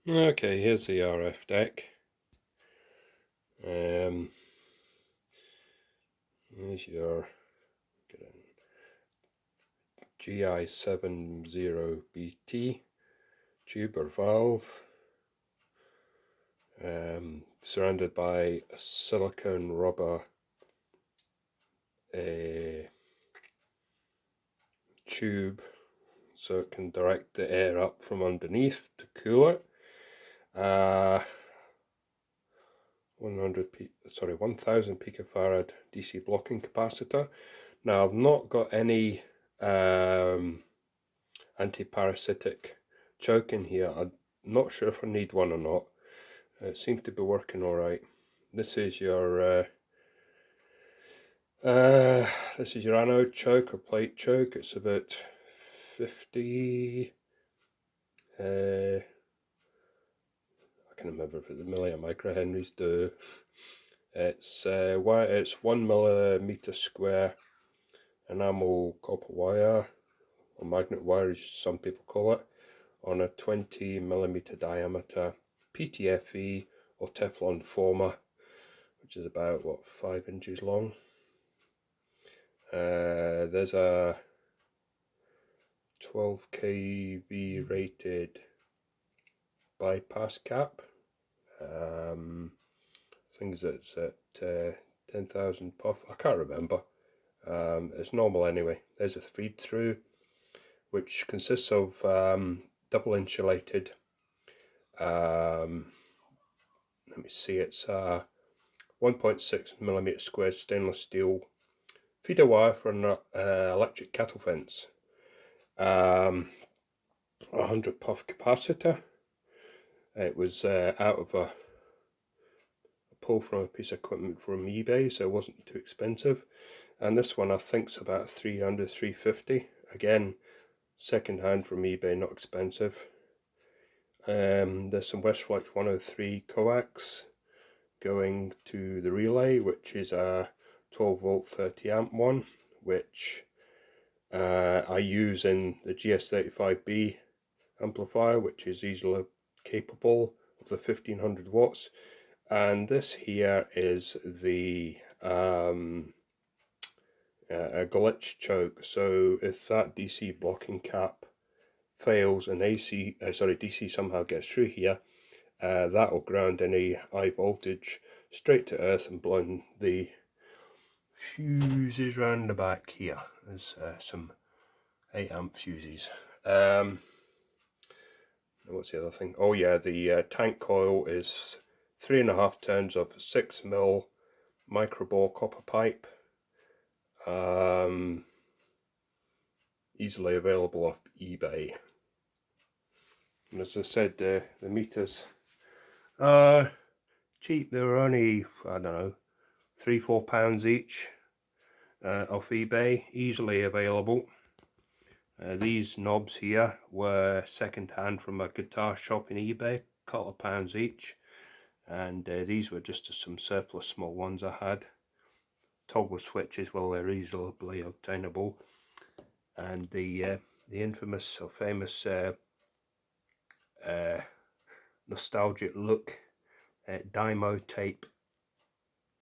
Okay, here's the RF deck. Here's your GI-7Bt tube or valve, surrounded by a silicone rubber tube, so it can direct the air up from underneath to cool it. 1000 picofarad DC blocking capacitor. Now I've not got any anti-parasitic choke in here. I'm not sure if I need one or not. It seems to be working alright. This is your anode choke or plate choke. It's about 50 I can't remember if it's the milli or microhenries do. It's 1 millimeter square enamel copper wire, or magnet wire as some people call it, on a 20 millimeter diameter PTFE or Teflon former, which is about 5 inches long. There's a 12 kV rated bypass cap. Things that's at 10,000 puff. I can't remember. It's normal anyway. There's a feed through, which consists of double insulated. Let me see. It's 1.6 millimeter square stainless steel feeder wire for an electric cattle fence. 100 puff capacitor. It was out of a pull from a piece of equipment from eBay, so it wasn't too expensive. And this one I think's about 300, 350. Again, second hand from eBay, not expensive. There's some Westflex 103 coax going to the relay, which is a 12 volt 30 amp one, which I use in the GS35B amplifier, which is easily capable of the 1500 watts. And this here is the a glitch choke. So if that DC blocking cap fails and DC somehow gets through here, that will ground any high voltage straight to earth and blow the fuses round the back here. There's some 8 amp fuses. What's the other thing? Oh yeah, the tank coil is 3.5 turns of 6 mil microbore copper pipe. Easily available off eBay. And as I said, the meters are cheap. They were only, I don't know, £3-4 each off eBay, easily available. These knobs here were second hand from a guitar shop in eBay, couple of pounds each. And these were just some surplus small ones I had. Toggle switches, well, they're easily obtainable. And the infamous or famous nostalgic look Dymo tape